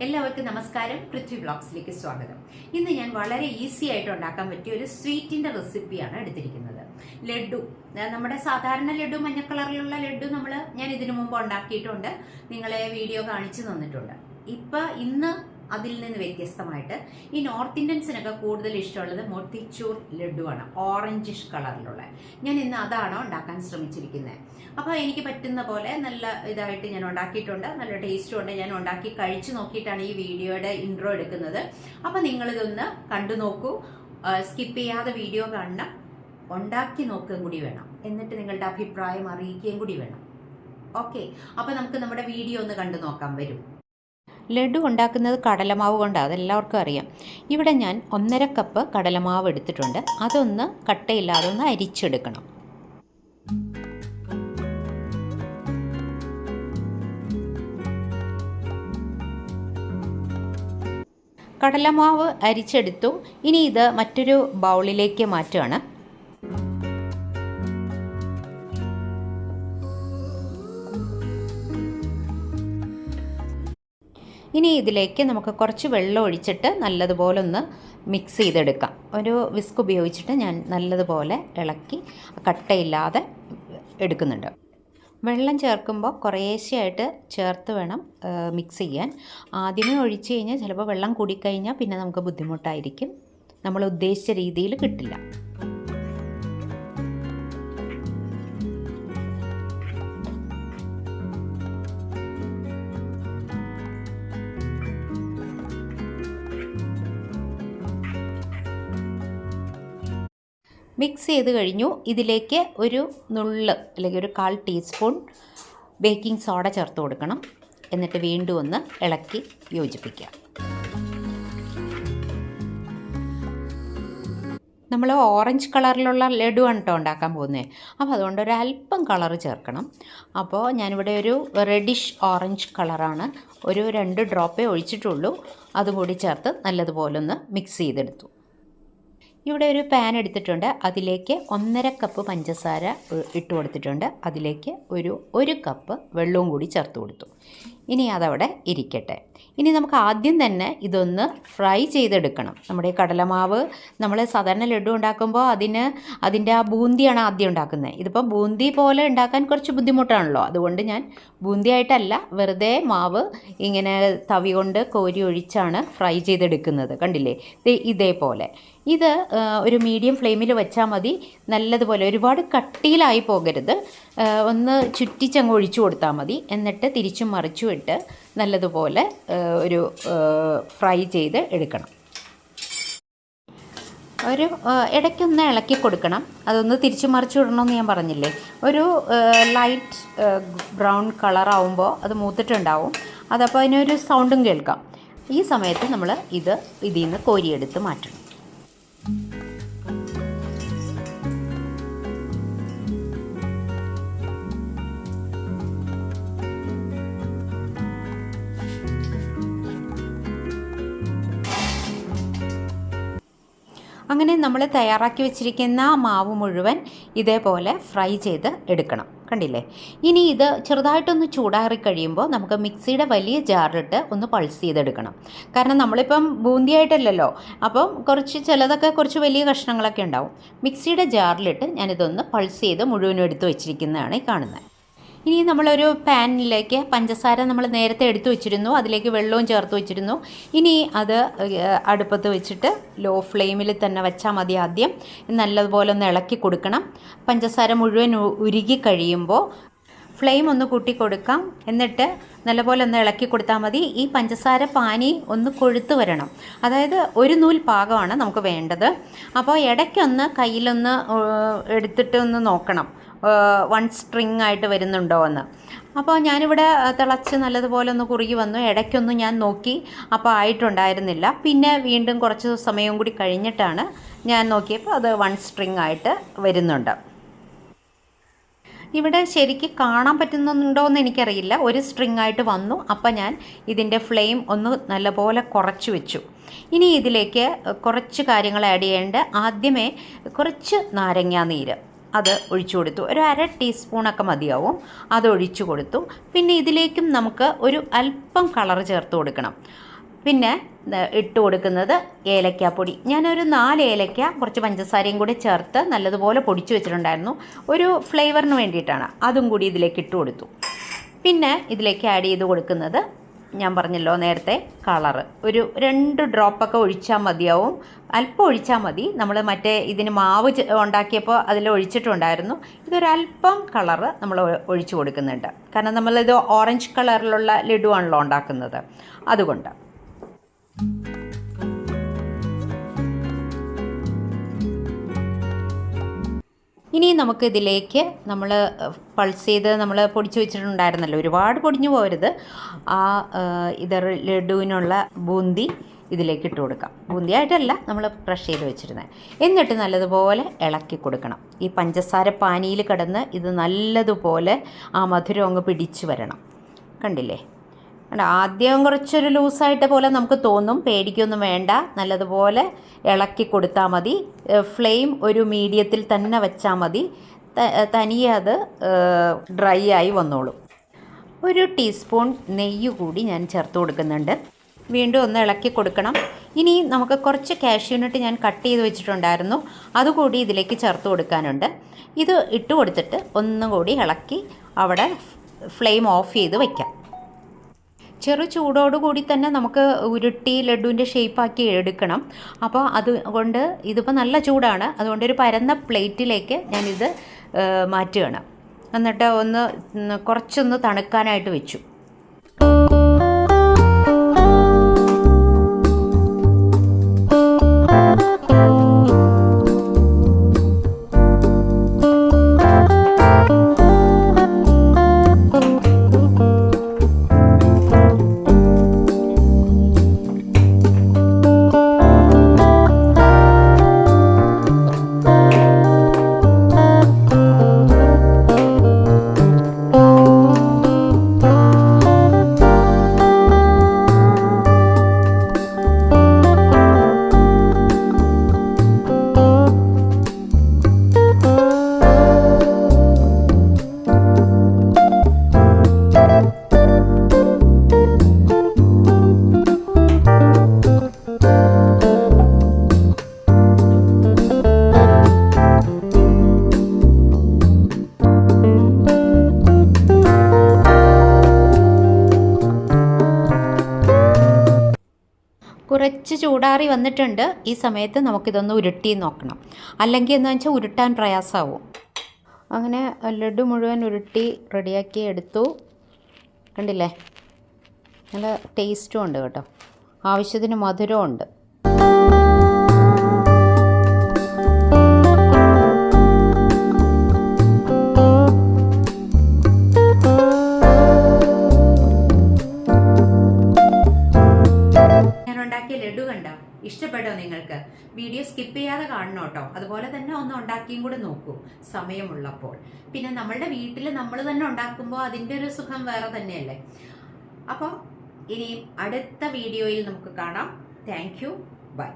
എല്ലാവർക്കും നമസ്കാരം. പൃഥ്വി വ്ലോഗ്സിലേക്ക് സ്വാഗതം. ഇന്ന് ഞാൻ വളരെ ഈസി ആയിട്ട് ഉണ്ടാക്കാൻ പറ്റിയ ഒരു സ്വീറ്റിന്റെ റെസിപ്പിയാണ് എടുത്തിരിക്കുന്നത്. ലഡു, നമ്മുടെ സാധാരണ ലഡു, മഞ്ഞ കളറിലുള്ള ലഡു ഞാൻ ഇതിനു മുമ്പ് ഉണ്ടാക്കിയിട്ടുണ്ട്, നിങ്ങളെ വീഡിയോ കാണിച്ചു തന്നിട്ടുണ്ട്. ഇന്ന് അതിൽ നിന്ന് വ്യത്യസ്തമായിട്ട് ഈ നോർത്ത് ഇന്ത്യൻസിനൊക്കെ കൂടുതൽ ഇഷ്ടമുള്ളത് മോത്തിച്ചൂർ ലഡുവാണ്, ഓറഞ്ചിഷ് കളറിലുള്ള. ഞാൻ ഇന്ന് അതാണ് ഉണ്ടാക്കാൻ ശ്രമിച്ചിരിക്കുന്നത്. അപ്പോൾ എനിക്ക് പറ്റുന്ന പോലെ നല്ല ഇതായിട്ട് ഞാൻ ഉണ്ടാക്കിയിട്ടുണ്ട്, നല്ല ടേസ്റ്റും ഉണ്ട്. ഞാൻ ഉണ്ടാക്കി കഴിച്ചു നോക്കിയിട്ടാണ് ഈ വീഡിയോയുടെ ഇൻട്രോ എടുക്കുന്നത്. അപ്പോൾ നിങ്ങളിതൊന്ന് കണ്ടു നോക്കൂ, സ്കിപ്പ് ചെയ്യാതെ വീഡിയോ കാണണം, ഉണ്ടാക്കി നോക്കുകയും കൂടി വേണം, എന്നിട്ട് നിങ്ങളുടെ അഭിപ്രായം അറിയിക്കുകയും കൂടി വേണം. ഓക്കെ, അപ്പോൾ നമുക്ക് നമ്മുടെ വീഡിയോ ഒന്ന് കണ്ടു നോക്കാം. വരും. ലഡു ഉണ്ടാക്കുന്നത് കടലമാവ് കൊണ്ടാണ്, അതെല്ലാവർക്കും അറിയാം. ഇവിടെ ഞാൻ 1.5 കപ്പ് കടലമാവ് എടുത്തിട്ടുണ്ട്. അതൊന്ന് കട്ടയില്ലാതെ ഒന്ന് അരിച്ചെടുക്കണം. കടലമാവ് അരിച്ചെടുത്തു. ഇനി ഇത് മറ്റൊരു ബൗളിലേക്ക് മാറ്റുകയാണ്. ഇനി ഇതിലേക്ക് നമുക്ക് കുറച്ച് വെള്ളം ഒഴിച്ചിട്ട് നല്ലതുപോലെ ഒന്ന് മിക്സ് ചെയ്തെടുക്കാം. ഒരു വിസ്ക് ഉപയോഗിച്ചിട്ട് ഞാൻ നല്ലതുപോലെ ഇളക്കി കട്ടയില്ലാതെ എടുക്കുന്നുണ്ട്. വെള്ളം ചേർക്കുമ്പോൾ കുറേശ്ശെയായിട്ട് ചേർത്ത് വേണം മിക്സ് ചെയ്യാൻ. ആദ്യമേ ഒഴിച്ച് കഴിഞ്ഞാൽ ചിലപ്പോൾ വെള്ളം കൂടിക്കഴിഞ്ഞാൽ പിന്നെ നമുക്ക് ബുദ്ധിമുട്ടായിരിക്കും, നമ്മൾ ഉദ്ദേശിച്ച രീതിയിൽ കിട്ടില്ല. മിക്സ് ചെയ്ത് കഴിഞ്ഞു. ഇതിലേക്ക് ഒരു നുള്ള് അല്ലെങ്കിൽ ഒരു 1/4 ടീസ്പൂൺ ബേക്കിംഗ് സോഡ ചേർത്ത് കൊടുക്കണം. എന്നിട്ട് വീണ്ടും ഒന്ന് ഇളക്കി യോജിപ്പിക്കുക. നമ്മൾ ഓറഞ്ച് കളറിലുള്ള ലഡു ആണ് കേട്ടോ ഉണ്ടാക്കാൻ പോകുന്നത്. അപ്പോൾ അതുകൊണ്ട് ഒരല്പം കളറ് ചേർക്കണം. അപ്പോൾ ഞാനിവിടെ ഒരു റെഡിഷ് ഓറഞ്ച് കളറാണ്, ഒരു 2 ഡ്രോപ്പേ ഒഴിച്ചിട്ടുള്ളൂ. അതും കൂടി ചേർത്ത് നല്ലതുപോലെ ഒന്ന് മിക്സ് ചെയ്തെടുത്തു. ഇവിടെ ഒരു പാൻ എടുത്തിട്ടുണ്ട്. അതിലേക്ക് 1.5 കപ്പ് പഞ്ചസാര ഇട്ട് കൊടുത്തിട്ടുണ്ട്. അതിലേക്ക് ഒരു കപ്പ് വെള്ളവും കൂടി ചേർത്ത് കൊടുത്തു. ഇനി അതവിടെ ഇരിക്കട്ടെ. ഇനി നമുക്ക് ആദ്യം തന്നെ ഇതൊന്ന് ഫ്രൈ ചെയ്തെടുക്കണം. നമ്മുടെ ഈ കടലമാവ് നമ്മൾ സാധാരണ ലഡു ഉണ്ടാക്കുമ്പോൾ അതിൻ്റെ ആ ബൂന്തിയാണ് ആദ്യം ഉണ്ടാക്കുന്നത്. ഇതിപ്പോൾ ബൂന്തി പോലെ ഉണ്ടാക്കാൻ കുറച്ച് ബുദ്ധിമുട്ടാണല്ലോ, അതുകൊണ്ട് ഞാൻ ബൂന്തിയായിട്ടല്ല, വെറുതെ മാവ് ഇങ്ങനെ തവി കൊണ്ട് കോരി ഒഴിച്ചാണ് ഫ്രൈ ചെയ്തെടുക്കുന്നത്. കണ്ടില്ലേ, ഇതേപോലെ. ഇത് ഒരു മീഡിയം ഫ്ലെയിമിൽ വെച്ചാൽ മതി. നല്ലതുപോലെ ഒരുപാട് കട്ടിയിലായി പോകരുത്, ഒന്ന് ചുറ്റിച്ചങ്ങ് ഒഴിച്ചു കൊടുത്താൽ മതി. എന്നിട്ട് തിരിച്ചും മറിച്ചും ഇട്ട് നല്ലതുപോലെ ഒരു ഫ്രൈ ചെയ്ത് എടുക്കണം. ഒരു ഇടയ്ക്കൊന്ന് ഇളക്കി കൊടുക്കണം. അതൊന്ന് തിരിച്ചു മറിച്ചു വിടണമെന്ന് ഞാൻ പറഞ്ഞില്ലേ. ഒരു ലൈറ്റ് ബ്രൗൺ കളറാവുമ്പോൾ അത് മൂത്തിട്ടുണ്ടാവും. അതപ്പോൾ അതിനൊരു സൗണ്ടും കേൾക്കാം. ഈ സമയത്ത് നമ്മൾ ഇതിൽ നിന്ന് കോരിയെടുത്ത് മാറ്റണം. അങ്ങനെ നമ്മൾ തയ്യാറാക്കി വെച്ചിരിക്കുന്ന മാവ് മുഴുവൻ ഇതേപോലെ ഫ്രൈ ചെയ്ത് എടുക്കണം. കണ്ടില്ലേ. ഇനി ഇത് ചെറുതായിട്ടൊന്ന് ചൂടാറി കഴിയുമ്പോൾ നമുക്ക് മിക്സിയുടെ വലിയ ജാറിലിട്ട് ഒന്ന് പൾസ് ചെയ്തെടുക്കണം. കാരണം നമ്മളിപ്പം ബൂന്തിയായിട്ടല്ലല്ലോ, അപ്പം ചിലതൊക്കെ കുറച്ച് വലിയ കഷ്ണങ്ങളൊക്കെ ഉണ്ടാവും. മിക്സിയുടെ ജാറിലിട്ട് ഞാനിതൊന്ന് പൾസ് ചെയ്ത് മുഴുവനും എടുത്ത് വെച്ചിരിക്കുന്നതാണ് ഈ കാണുന്നത്. ഇനി നമ്മളൊരു പാനിലേക്ക് പഞ്ചസാര നമ്മൾ നേരത്തെ എടുത്തു വെച്ചിരുന്നു, അതിലേക്ക് വെള്ളവും ചേർത്ത് വെച്ചിരുന്നു. ഇനി അത് അടുപ്പത്ത് വെച്ചിട്ട് ലോ ഫ്ലെയിമിൽ തന്നെ വെച്ചാൽ മതി. ആദ്യം നല്ലതുപോലെ ഒന്ന് ഇളക്കി കൊടുക്കണം. പഞ്ചസാര മുഴുവൻ ഉരുകി കഴിയുമ്പോൾ ഫ്ലെയിം ഒന്ന് കൂട്ടി കൊടുക്കാം. എന്നിട്ട് നല്ലപോലെ ഒന്ന് ഇളക്കി കൊടുത്താൽ മതി. ഈ പഞ്ചസാര പാനി ഒന്ന് കൊഴുത്ത് വരണം, അതായത് ഒരു നൂൽ പാകമാണ് നമുക്ക് വേണ്ടത്. അപ്പോൾ ഇടയ്ക്കൊന്ന് കയ്യിലൊന്ന് എടുത്തിട്ട് ഒന്ന് നോക്കണം, 1 സ്ട്രിങ് ആയിട്ട് വരുന്നുണ്ടോ എന്ന്. അപ്പോൾ ഞാനിവിടെ തിളച്ച് നല്ലതുപോലെ ഒന്ന് കുറുകി വന്നു. ഇടയ്ക്കൊന്നും ഞാൻ നോക്കി, അപ്പോൾ ആയിട്ടുണ്ടായിരുന്നില്ല. പിന്നെ വീണ്ടും കുറച്ച് സമയം കൂടി കഴിഞ്ഞിട്ടാണ് ഞാൻ നോക്കിയപ്പോൾ അത് 1 സ്ട്രിങ് ആയിട്ട് വരുന്നുണ്ട്. ഇവിടെ ശരിക്കും കാണാൻ പറ്റുന്നുണ്ടോ എന്ന് എനിക്കറിയില്ല. 1 സ്ട്രിങ് ആയിട്ട് വന്നു. അപ്പോൾ ഞാൻ ഇതിൻ്റെ ഫ്ലെയിം ഒന്ന് നല്ലപോലെ കുറച്ച് വെച്ചു. ഇനി ഇതിലേക്ക് കുറച്ച് കാര്യങ്ങൾ ആഡ് ചെയ്യേണ്ട. ആദ്യമേ കുറച്ച് നാരങ്ങാനീര് അത് ഒഴിച്ചു കൊടുത്തു. ഒരു 1/2 ടീസ്പൂണൊക്കെ മതിയാവും. അത് ഒഴിച്ചു കൊടുത്തു. പിന്നെ ഇതിലേക്കും നമുക്ക് ഒരു അല്പം കളർ ചേർത്ത് കൊടുക്കണം. പിന്നെ ഇട്ട് കൊടുക്കുന്നത് ഏലക്കാപ്പൊടി. ഞാനൊരു 4 ഏലക്ക കുറച്ച് പഞ്ചസാരയും കൂടി ചേർത്ത് നല്ലതുപോലെ പൊടിച്ച് വെച്ചിട്ടുണ്ടായിരുന്നു. ഒരു ഫ്ലേവറിന് വേണ്ടിയിട്ടാണ്. അതും കൂടി ഇതിലേക്ക് ഇട്ട് കൊടുത്തു. പിന്നെ ഇതിലേക്ക് ആഡ് ചെയ്ത് കൊടുക്കുന്നത് ഞാൻ പറഞ്ഞല്ലോ നേരത്തെ കളറ് ഒരു 2 ഡ്രോപ്പൊക്കെ ഒഴിച്ചാൽ മതിയാവും. അല്പം ഒഴിച്ചാൽ മതി. നമ്മൾ മറ്റേ ഇതിന് മാവ് ഉണ്ടാക്കിയപ്പോൾ അതിൽ ഒഴിച്ചിട്ടുണ്ടായിരുന്നു. ഇതൊരല്പം കളറ് നമ്മൾ ഒഴിച്ചു കൊടുക്കുന്നുണ്ട്. കാരണം നമ്മളിത് ഓറഞ്ച് കളറിലുള്ള ലഡു ആണല്ലോ ഉണ്ടാക്കുന്നത്, അതുകൊണ്ട്. ഇനി നമുക്കിതിലേക്ക് നമ്മൾ പൾസ് ചെയ്ത് നമ്മൾ പൊടിച്ച് വെച്ചിട്ടുണ്ടായിരുന്നല്ലോ, ഒരുപാട് പൊടിഞ്ഞു പോകരുത്. ആ ലഡുവിനുള്ള ബൂന്തി ഇതിലേക്ക് ഇട്ട് കൊടുക്കാം. ബൂന്തിയായിട്ടല്ല നമ്മൾ ക്രഷ് ചെയ്ത് വെച്ചിരുന്നത്. എന്നിട്ട് നല്ലതുപോലെ ഇളക്കി കൊടുക്കണം. ഈ പഞ്ചസാര പാനിയിൽ കിടന്ന് ഇത് നല്ലതുപോലെ ആ മധുരം അങ്ങ് പിടിച്ചു വരണം. കണ്ടില്ലേ? ആദ്യം കുറച്ചൊരു ലൂസായിട്ട് പോലെ നമുക്ക് തോന്നും. പേടിക്കൊന്നും വേണ്ട. നല്ലതുപോലെ ഇളക്കി കൊടുത്താൽ മതി. ഫ്ലെയിം ഒരു മീഡിയത്തിൽ തന്നെ വെച്ചാൽ മതി. തനിയെ അത് ഡ്രൈ ആയി വന്നോളും. ഒരു ടീസ്പൂൺ നെയ്യ് കൂടി ഞാൻ ചേർത്ത് കൊടുക്കുന്നുണ്ട്. വീണ്ടും ഒന്ന് ഇളക്കി കൊടുക്കണം. ഇനി നമുക്ക് കുറച്ച് കാഷ്യൂനട്ട് ഞാൻ കട്ട് ചെയ്ത് വെച്ചിട്ടുണ്ടായിരുന്നു, അതുകൂടി ഇതിലേക്ക് ചേർത്ത് കൊടുക്കാനുണ്ട്. ഇത് ഇട്ട് കൊടുത്തിട്ട് ഒന്നും കൂടി ഇളക്കി അവിടെ ഫ്ലെയിം ഓഫ് ചെയ്ത് വയ്ക്കാം. ചെറു ചൂടോടുകൂടി തന്നെ നമുക്ക് ഉരുട്ടി ലഡുവിൻ്റെ ഷേപ്പാക്കി എടുക്കണം. അപ്പോൾ അതുകൊണ്ട് ഇതിപ്പോൾ നല്ല ചൂടാണ്, അതുകൊണ്ട് ഒരു പരന്ന പ്ലേറ്റിലേക്ക് ഞാനിത് മാറ്റുകയാണ്. എന്നിട്ട് കുറച്ചൊന്ന് തണുക്കാനായിട്ട് വെച്ചു. കുറച്ച് ചൂടാറി വന്നിട്ടുണ്ട്. ഈ സമയത്ത് നമുക്കിതൊന്ന് ഉരുട്ടി നോക്കണം, അല്ലെങ്കിൽ എന്താ വെച്ചാൽ ഉരുട്ടാൻ പ്രയാസമാവും. അങ്ങനെ ലഡു മുഴുവൻ ഉരുട്ടി റെഡിയാക്കി എടുത്തു. കണ്ടില്ലേ? നല്ല ടേസ്റ്റും ഉണ്ട് കേട്ടോ, ആവശ്യത്തിന് മധുരവും ഉണ്ട്. ലഡു കണ്ടോ? ഇഷ്ടപ്പെട്ടോ നിങ്ങൾക്ക്? വീഡിയോ സ്കിപ്പ് ചെയ്യാതെ കാണണം കേട്ടോ. അതുപോലെ തന്നെ ഒന്ന് ഉണ്ടാക്കിയും കൂടെ നോക്കൂ സമയമുള്ളപ്പോൾ. പിന്നെ നമ്മളുടെ വീട്ടിൽ നമ്മൾ തന്നെ ഉണ്ടാക്കുമ്പോൾ അതിൻ്റെ ഒരു സുഖം വേറെ തന്നെയല്ലേ. അപ്പോൾ ഇനി അടുത്ത വീഡിയോയിൽ നമുക്ക് കാണാം. Thank you. ബൈ.